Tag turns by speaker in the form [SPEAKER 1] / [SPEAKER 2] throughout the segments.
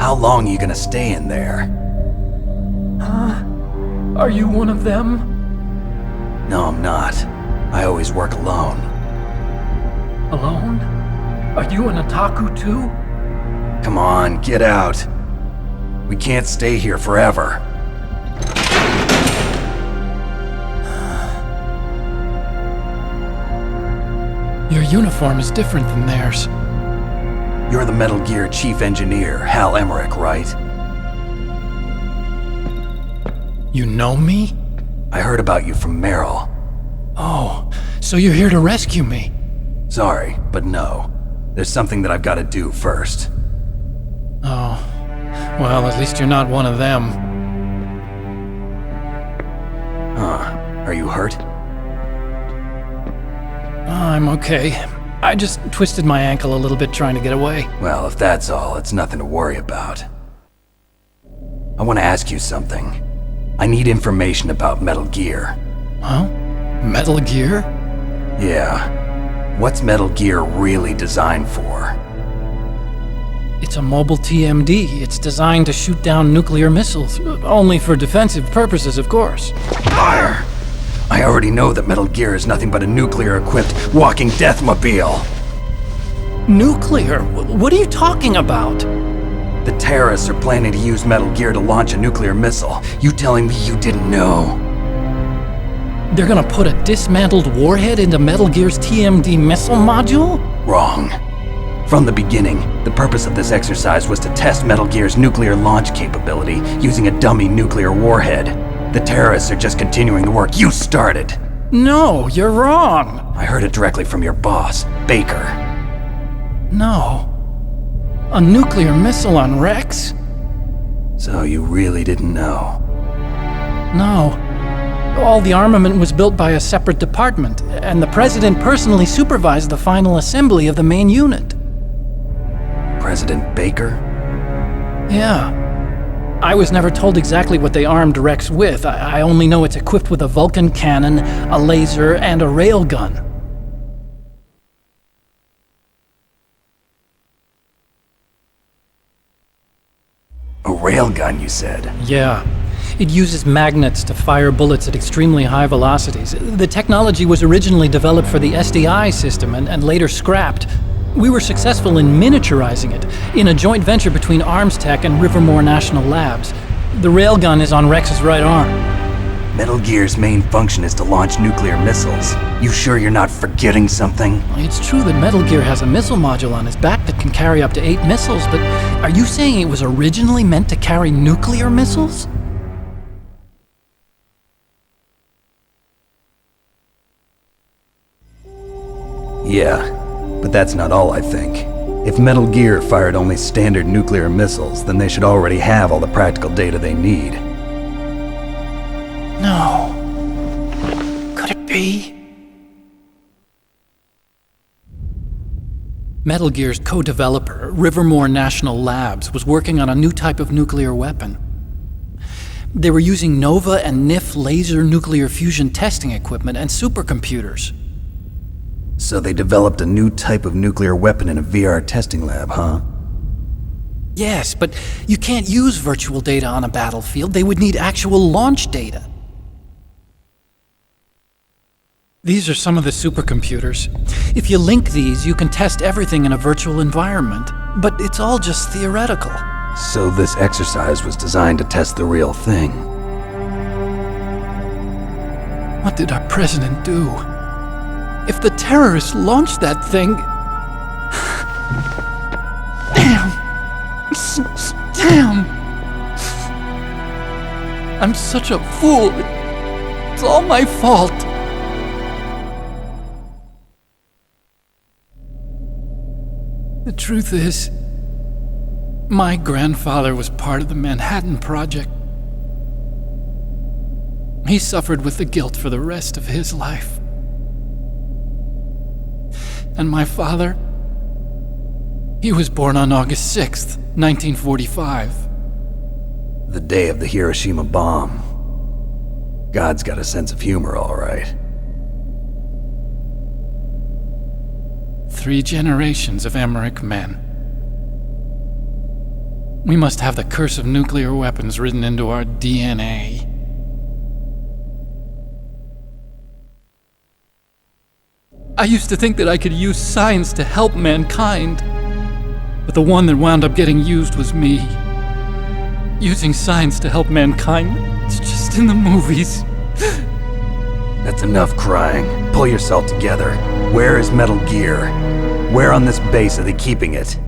[SPEAKER 1] How long are you gonna stay in there?
[SPEAKER 2] Are you one of them?
[SPEAKER 1] No, I'm not. I always work alone.
[SPEAKER 2] Alone? Are you an otaku too?
[SPEAKER 1] Come on, get out. We can't stay here forever.
[SPEAKER 2] Your uniform is different than theirs.
[SPEAKER 1] You're the Metal Gear Chief Engineer, Hal Emmerich, right?
[SPEAKER 2] You know me?
[SPEAKER 1] I heard about you from Meryl.
[SPEAKER 2] Oh, so you're here to rescue me?
[SPEAKER 1] Sorry, but no. There's something that I've got to do first.
[SPEAKER 2] Oh, well, at least you're not one of them.
[SPEAKER 1] Are you hurt?
[SPEAKER 2] I'm okay. I just twisted my ankle a little bit trying to get away.
[SPEAKER 1] Well, if that's all, it's nothing to worry about. I want to ask you something. I need information about Metal Gear.
[SPEAKER 2] Huh? Metal Gear?
[SPEAKER 1] Yeah. What's Metal Gear really designed for?
[SPEAKER 2] It's a mobile TMD. It's designed to shoot down nuclear missiles. Only for defensive purposes, of course.
[SPEAKER 1] Fire! I already know that Metal Gear is nothing but a nuclear-equipped walking deathmobile.
[SPEAKER 2] Nuclear? What are you talking about?
[SPEAKER 1] The terrorists are planning to use Metal Gear to launch a nuclear missile. You telling me you didn't know?
[SPEAKER 2] They're gonna put a dismantled warhead into Metal Gear's TMD missile module?
[SPEAKER 1] Wrong. From the beginning, the purpose of this exercise was to test Metal Gear's nuclear launch capability using a dummy nuclear warhead. The terrorists are just continuing the work you started.
[SPEAKER 2] No, you're wrong.
[SPEAKER 1] I heard it directly from your boss, Baker.
[SPEAKER 2] No. A nuclear missile on Rex?
[SPEAKER 1] So you really didn't know?
[SPEAKER 2] No. All the armament was built by a separate department, and the president personally supervised the final assembly of the main unit.
[SPEAKER 1] President Baker?
[SPEAKER 2] Yeah. I was never told exactly what they armed Rex with. I only know it's equipped with a Vulcan cannon, a laser, and a railgun.
[SPEAKER 1] A railgun, you said?
[SPEAKER 2] Yeah. It uses magnets to fire bullets at extremely high velocities. The technology was originally developed for the SDI system and later scrapped. We were successful in miniaturizing it, in a joint venture between Arms Tech and Rivermore National Labs. The railgun is on Rex's right arm.
[SPEAKER 1] Metal Gear's main function is to launch nuclear missiles. You sure you're not forgetting something?
[SPEAKER 2] It's true that Metal Gear has a missile module on his back that can carry up to 8 missiles, but are you saying it was originally meant to carry nuclear missiles?
[SPEAKER 1] Yeah, but that's not all I think. If Metal Gear fired only standard nuclear missiles, then they should already have all the practical data they need.
[SPEAKER 2] No. Could it be? Metal Gear's co-developer, Rivermore National Labs, was working on a new type of nuclear weapon. They were using NOVA and NIF laser nuclear fusion testing equipment and supercomputers.
[SPEAKER 1] So they developed a new type of nuclear weapon in a VR testing lab, huh?
[SPEAKER 2] Yes, but you can't use virtual data on a battlefield. They would need actual launch data. These are some of the supercomputers. If you link these, you can test everything in a virtual environment. But it's all just theoretical.
[SPEAKER 1] So this exercise was designed to test the real thing.
[SPEAKER 2] What did our president do? If the terrorists launched that thing... Damn! Damn! I'm such a fool. It's all my fault. The truth is, my grandfather was part of the Manhattan Project. He suffered with the guilt for the rest of his life. And my father, he was born on August 6th, 1945.
[SPEAKER 1] The day of the Hiroshima bomb. God's got a sense of humor, all right.
[SPEAKER 2] 3 generations of Emmerich men. We must have the curse of nuclear weapons written into our DNA. I used to think that I could use science to help mankind, but the one that wound up getting used was me. Using science to help mankind, it's just in the movies.
[SPEAKER 1] That's enough crying. Pull yourself together. Where is Metal Gear? Where on this base are they keeping it?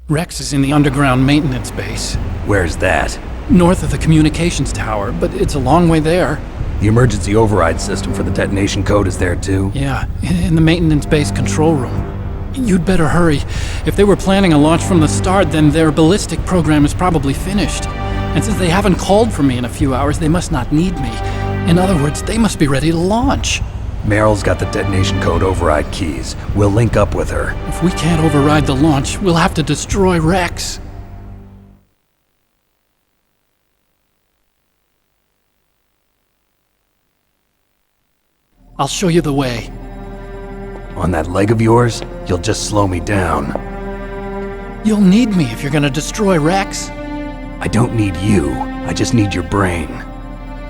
[SPEAKER 2] Rex is in the underground maintenance base.
[SPEAKER 1] Where's that?
[SPEAKER 2] North of the communications tower, but it's a long way there.
[SPEAKER 1] The emergency override system for the detonation code is there too?
[SPEAKER 2] Yeah, in the maintenance base control room. You'd better hurry. If they were planning a launch from the start, then their ballistic program is probably finished. And since they haven't called for me in a few hours, they must not need me. In other words, they must be ready to launch.
[SPEAKER 1] Meryl's got the detonation code override keys. We'll link up with her.
[SPEAKER 2] If we can't override the launch, we'll have to destroy Rex. I'll show you the way.
[SPEAKER 1] On that leg of yours, you'll just slow me down.
[SPEAKER 2] You'll need me if you're gonna destroy Rex.
[SPEAKER 1] I don't need you. I just need your brain.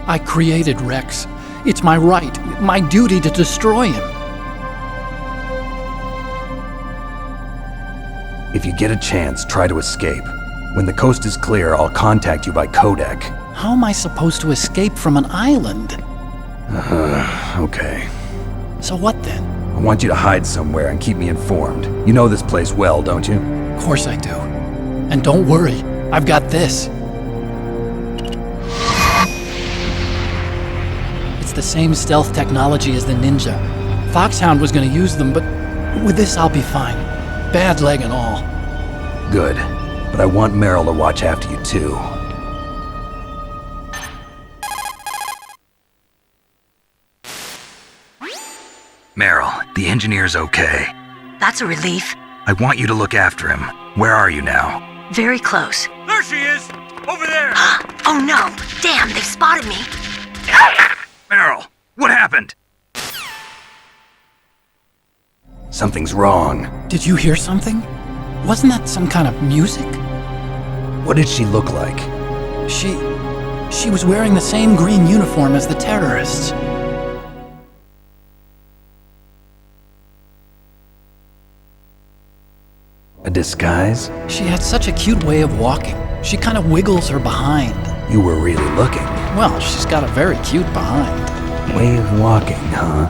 [SPEAKER 2] I created Rex. It's my right, my duty to destroy him.
[SPEAKER 1] If you get a chance, try to escape. When the coast is clear, I'll contact you by codec.
[SPEAKER 2] How am I supposed to escape from an island?
[SPEAKER 1] Okay.
[SPEAKER 2] So what then?
[SPEAKER 1] I want you to hide somewhere and keep me informed. You know this place well, don't you?
[SPEAKER 2] Of course I do. And don't worry, I've got this. It's the same stealth technology as the Ninja. Foxhound was gonna use them, but with this I'll be fine. Bad leg and all.
[SPEAKER 1] Good. But I want Meryl to watch after you too. Meryl, the engineer's okay.
[SPEAKER 3] That's a relief.
[SPEAKER 1] I want you to look after him. Where are you now?
[SPEAKER 3] Very close.
[SPEAKER 4] There she is! Over there!
[SPEAKER 3] Oh no! Damn, they've spotted me.
[SPEAKER 1] Meryl, what happened? Something's wrong.
[SPEAKER 2] Did you hear something? Wasn't that some kind of music?
[SPEAKER 1] What did she look like?
[SPEAKER 2] She was wearing the same green uniform as the terrorists.
[SPEAKER 1] A disguise?
[SPEAKER 2] She had such a cute way of walking. She kind of wiggles her behind.
[SPEAKER 1] You were really looking.
[SPEAKER 2] Well, she's got a very cute behind.
[SPEAKER 1] Way of walking, huh?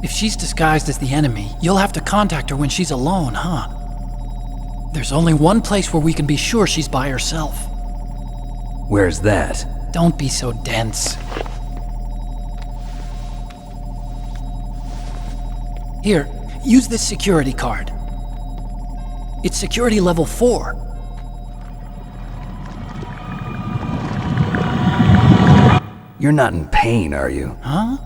[SPEAKER 2] If she's disguised as the enemy, you'll have to contact her when she's alone, huh? There's only one place where we can be sure she's by herself.
[SPEAKER 1] Where's that?
[SPEAKER 2] Don't be so dense. Here, use this security card. It's security level 4.
[SPEAKER 1] You're not in pain, are you?
[SPEAKER 2] Huh?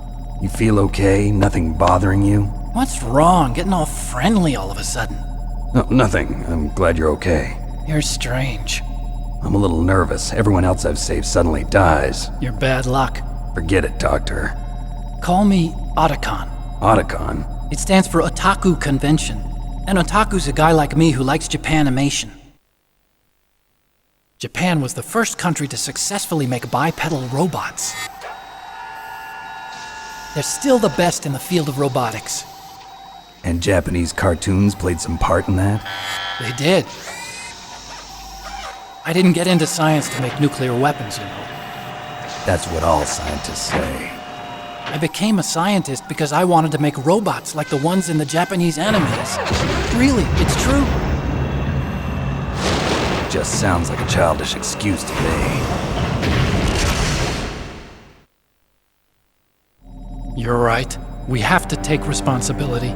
[SPEAKER 1] You feel okay? Nothing bothering you?
[SPEAKER 2] What's wrong? Getting all friendly all of a sudden.
[SPEAKER 1] No, nothing. I'm glad you're okay.
[SPEAKER 2] You're strange.
[SPEAKER 1] I'm a little nervous. Everyone else I've saved suddenly dies.
[SPEAKER 2] You're bad luck.
[SPEAKER 1] Forget it, Doctor.
[SPEAKER 2] Call me Otaku.
[SPEAKER 1] Otaku?
[SPEAKER 2] It stands for Otaku Convention. An otaku's a guy like me who likes Japanimation. Japan was the first country to successfully make bipedal robots. They're still the best in the field of robotics.
[SPEAKER 1] And Japanese cartoons played some part in that?
[SPEAKER 2] They did. I didn't get into science to make nuclear weapons, you know.
[SPEAKER 1] That's what all scientists say.
[SPEAKER 2] I became a scientist because I wanted to make robots like the ones in the Japanese animes. Really, it's true.
[SPEAKER 1] Just sounds like a childish excuse to me.
[SPEAKER 2] You're right. We have to take responsibility.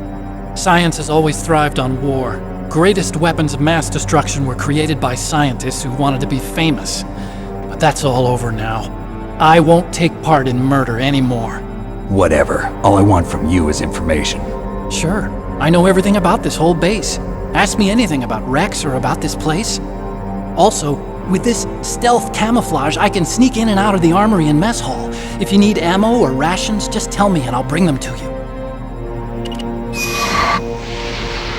[SPEAKER 2] Science has always thrived on war. Greatest weapons of mass destruction were created by scientists who wanted to be famous. But that's all over now. I won't take part in murder anymore.
[SPEAKER 1] Whatever. All I want from you is information.
[SPEAKER 2] Sure. I know everything about this whole base. Ask me anything about Rex or about this place. Also, With this stealth camouflage, I can sneak in and out of the armory and mess hall. If you need ammo or rations, just tell me and I'll bring them to you.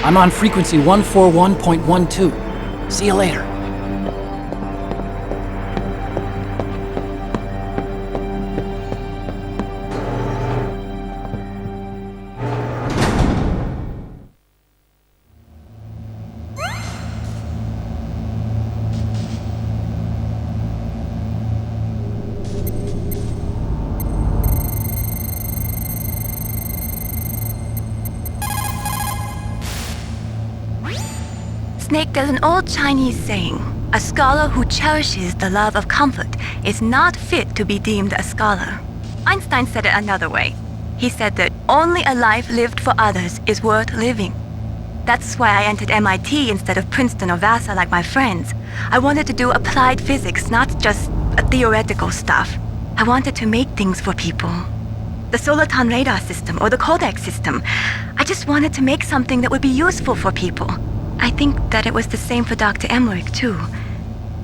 [SPEAKER 2] I'm on frequency 141.12. See you later.
[SPEAKER 3] Snake, there's an old Chinese saying, a scholar who cherishes the love of comfort is not fit to be deemed a scholar. Einstein said it another way. He said that only a life lived for others is worth living. That's why I entered MIT instead of Princeton or Vassar like my friends. I wanted to do applied physics, not just theoretical stuff. I wanted to make things for people. The Soliton radar system or the Codex system. I just wanted to make something that would be useful for people. I think that it was the same for Dr. Emmerich, too.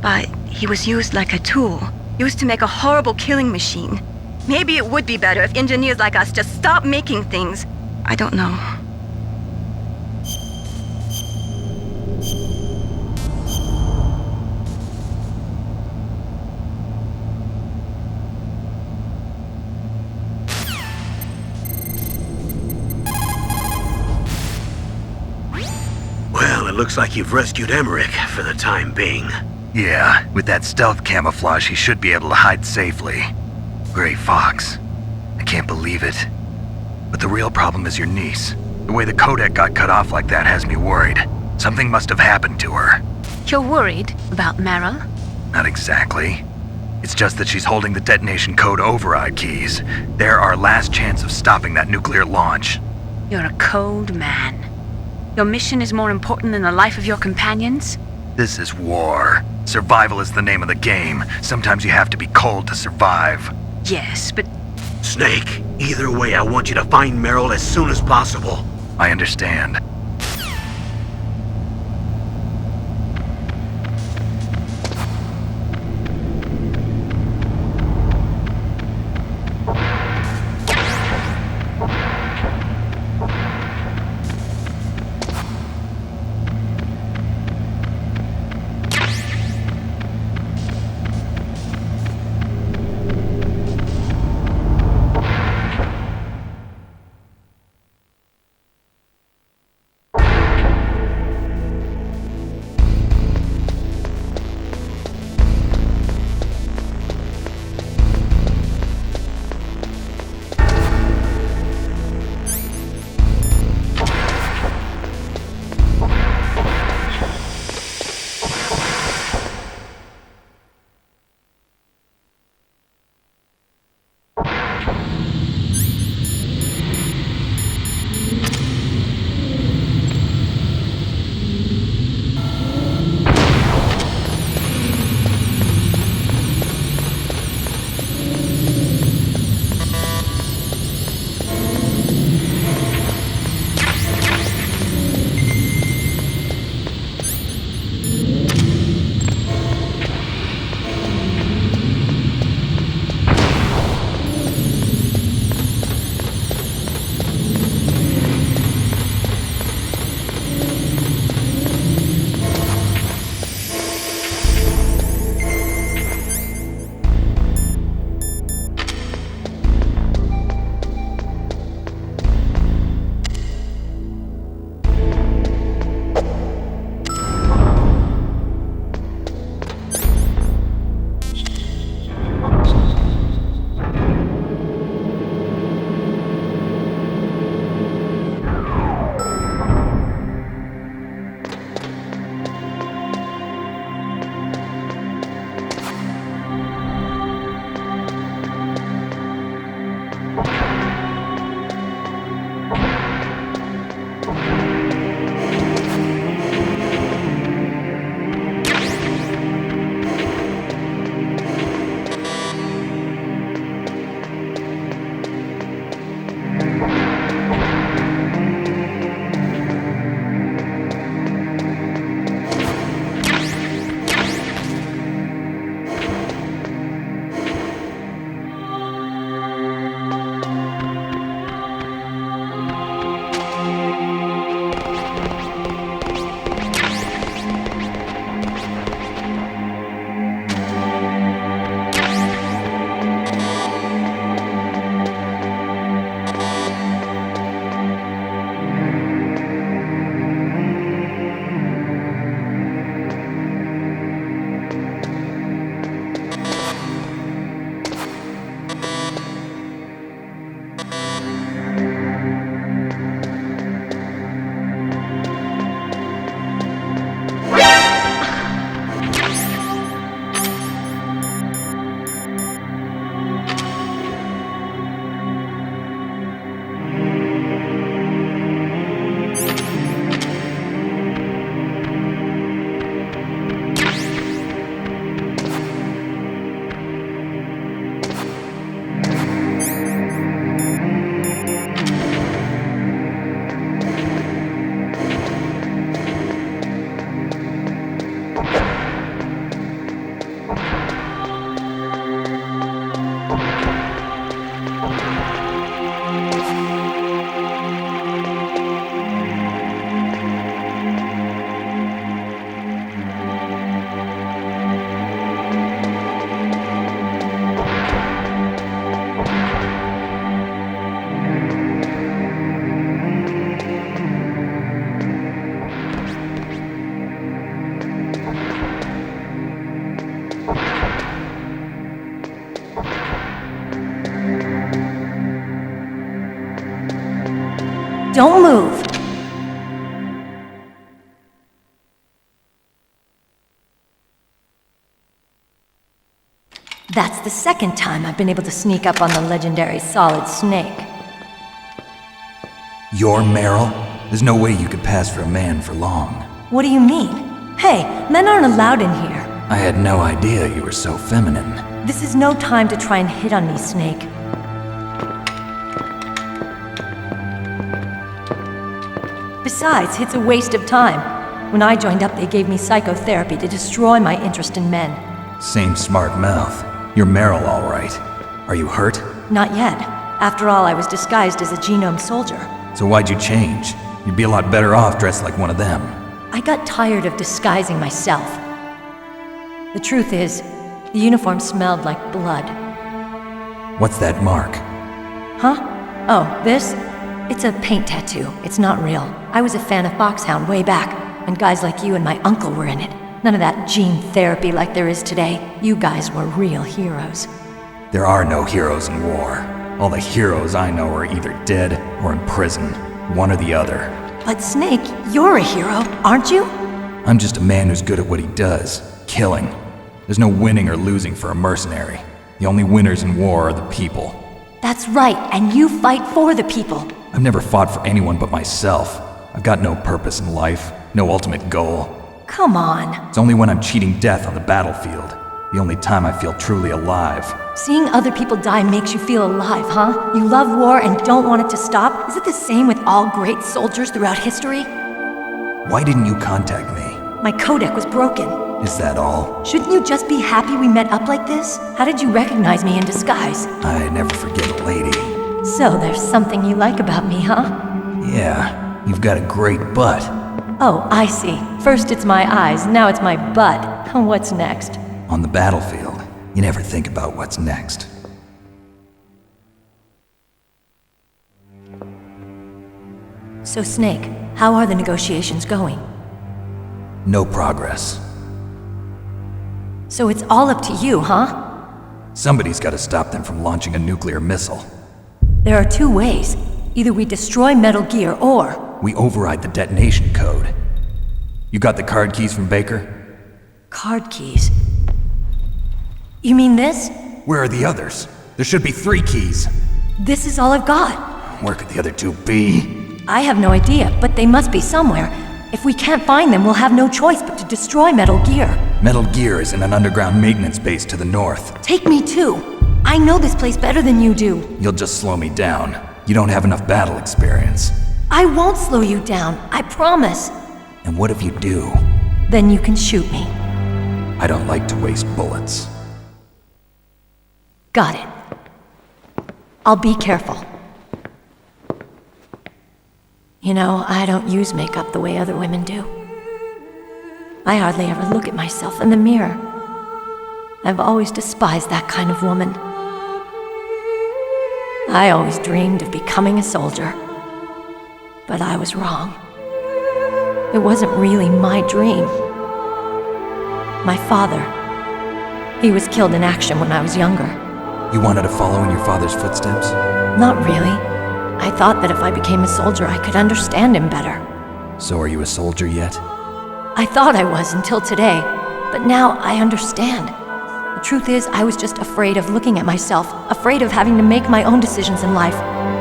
[SPEAKER 3] But he was used like a tool, used to make a horrible killing machine. Maybe it would be better if engineers like us just stopped making things. I don't know.
[SPEAKER 5] Well, it looks like you've rescued Emmerich for the time being.
[SPEAKER 1] Yeah, with that stealth camouflage, he should be able to hide safely. Gray Fox. I can't believe it. But the real problem is your niece. The way the codec got cut off like that has me worried. Something must have happened to her.
[SPEAKER 3] You're worried about Meryl?
[SPEAKER 1] Not exactly. It's just that she's holding the detonation code override keys. They're our last chance of stopping that nuclear launch.
[SPEAKER 3] You're a cold man. Your mission is more important than the life of your companions?
[SPEAKER 1] This is war. Survival is the name of the game. Sometimes you have to be cold to survive.
[SPEAKER 3] Yes, but
[SPEAKER 5] Snake, either way, I want you to find Meryl as soon as possible.
[SPEAKER 1] I understand.
[SPEAKER 6] Don't move. That's the second time I've been able to sneak up on the legendary Solid Snake.
[SPEAKER 1] You're Meryl? There's no way you could pass for a man for long.
[SPEAKER 6] What do you mean? Hey, men aren't allowed in here.
[SPEAKER 1] I had no idea you were so feminine.
[SPEAKER 6] This is no time to try and hit on me, Snake. Besides, it's a waste of time. When I joined up, they gave me psychotherapy to destroy my interest in men.
[SPEAKER 1] Same smart mouth. You're Meryl, all right. Are you hurt?
[SPEAKER 6] Not yet. After all, I was disguised as a genome soldier.
[SPEAKER 1] So why'd you change? You'd be a lot better off dressed like one of them.
[SPEAKER 6] I got tired of disguising myself. The truth is, the uniform smelled like blood.
[SPEAKER 1] What's that mark?
[SPEAKER 6] Huh? Oh, this? It's a paint tattoo. It's not real. I was a fan of Foxhound way back, when guys like you and my uncle were in it. None of that gene therapy like there is today. You guys were real heroes.
[SPEAKER 1] There are no heroes in war. All the heroes I know are either dead or in prison. One or the other.
[SPEAKER 6] But Snake, you're a hero, aren't you?
[SPEAKER 1] I'm just a man who's good at what he does. Killing. There's no winning or losing for a mercenary. The only winners in war are the people.
[SPEAKER 6] That's right, and you fight for the people.
[SPEAKER 1] I've never fought for anyone but myself. I've got no purpose in life, no ultimate goal.
[SPEAKER 6] Come on.
[SPEAKER 1] It's only when I'm cheating death on the battlefield. The only time I feel truly alive.
[SPEAKER 6] Seeing other people die makes you feel alive, huh? You love war and don't want it to stop? Is it the same with all great soldiers throughout history?
[SPEAKER 1] Why didn't you contact me?
[SPEAKER 6] My codec was broken.
[SPEAKER 1] Is that all?
[SPEAKER 6] Shouldn't you just be happy we met up like this? How did you recognize me in disguise?
[SPEAKER 1] I never forget a lady.
[SPEAKER 6] So there's something you like about me, huh?
[SPEAKER 1] Yeah, you've got a great butt.
[SPEAKER 6] Oh, I see. First it's my eyes, now it's my butt. What's next?
[SPEAKER 1] On the battlefield, you never think about what's next.
[SPEAKER 6] So Snake, how are the negotiations going?
[SPEAKER 1] No progress.
[SPEAKER 6] So it's all up to you, huh?
[SPEAKER 1] Somebody's got to stop them from launching a nuclear missile.
[SPEAKER 6] There are two ways. Either we destroy Metal Gear or...
[SPEAKER 1] We override the detonation code. You got the card keys from Baker?
[SPEAKER 6] Card keys? You mean this?
[SPEAKER 1] Where are the others? There should be 3 keys.
[SPEAKER 6] This is all I've got.
[SPEAKER 1] Where could the other 2 be?
[SPEAKER 6] I have no idea, but they must be somewhere. If we can't find them, we'll have no choice but to destroy Metal Gear.
[SPEAKER 1] Metal Gear is in an underground maintenance base to the north.
[SPEAKER 6] Take me too. I know this place better than you do.
[SPEAKER 1] You'll just slow me down. You don't have enough battle experience.
[SPEAKER 6] I won't slow you down, I promise.
[SPEAKER 1] And what if you do?
[SPEAKER 6] Then you can shoot me.
[SPEAKER 1] I don't like to waste bullets.
[SPEAKER 6] Got it. I'll be careful. You know, I don't use makeup the way other women do. I hardly ever look at myself in the mirror. I've always despised that kind of woman. I always dreamed of becoming a soldier. But I was wrong. It wasn't really my dream. My father, he was killed in action when I was younger.
[SPEAKER 1] You wanted to follow in your father's footsteps?
[SPEAKER 6] Not really. I thought that if I became a soldier, I could understand him better.
[SPEAKER 1] So are you a soldier yet?
[SPEAKER 6] I thought I was until today, but now I understand. The truth is, I was just afraid of looking at myself, afraid of having to make my own decisions in life.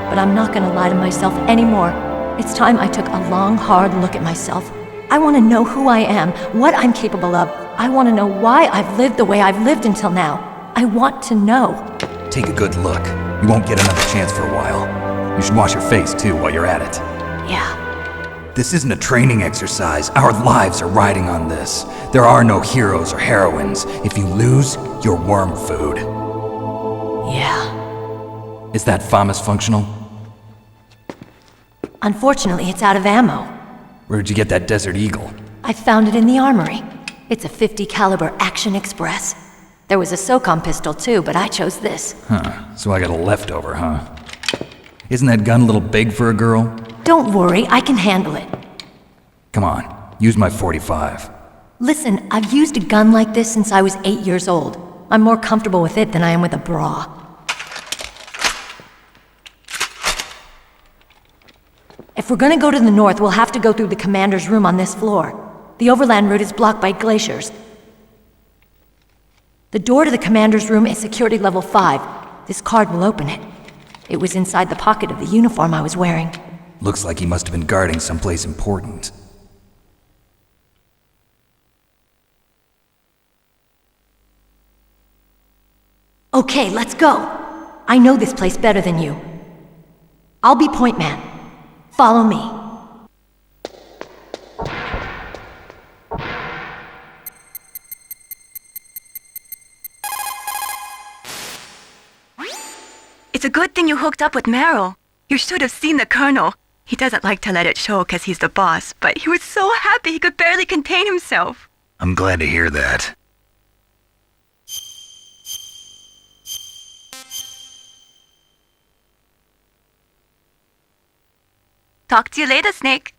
[SPEAKER 6] But I'm not gonna lie to myself anymore. It's time I took a long, hard look at myself. I want to know who I am, what I'm capable of. I want to know why I've lived the way I've lived until now. I want to know.
[SPEAKER 1] Take a good look. You won't get another chance for a while. You should wash your face, too, while you're at it.
[SPEAKER 6] Yeah.
[SPEAKER 1] This isn't a training exercise. Our lives are riding on this. There are no heroes or heroines. If you lose, you're worm food.
[SPEAKER 6] Yeah.
[SPEAKER 1] Is that FAMAS functional?
[SPEAKER 6] Unfortunately, it's out of ammo.
[SPEAKER 1] Where'd you get that Desert Eagle?
[SPEAKER 6] I found it in the armory. It's a .50 caliber Action Express. There was a SOCOM pistol too, but I chose this.
[SPEAKER 1] Huh, so I got a leftover, huh? Isn't that gun a little big for a girl?
[SPEAKER 6] Don't worry, I can handle it.
[SPEAKER 1] Come on, use my .45.
[SPEAKER 6] Listen, I've used a gun like this since I was 8 years old. I'm more comfortable with it than I am with a bra. If we're gonna go to the north, we'll have to go through the commander's room on this floor. The overland route is blocked by glaciers. The door to the commander's room is security level 5. This card will open it. It was inside the pocket of the uniform I was wearing.
[SPEAKER 1] Looks like he must have been guarding someplace important.
[SPEAKER 6] Okay, let's go. I know this place better than you. I'll be point man. Follow me.
[SPEAKER 3] It's a good thing you hooked up with Meryl. You should have seen the Colonel. He doesn't like to let it show because he's the boss, but he was so happy he could barely contain himself.
[SPEAKER 5] I'm glad to hear that.
[SPEAKER 3] Talk to you later, Snake.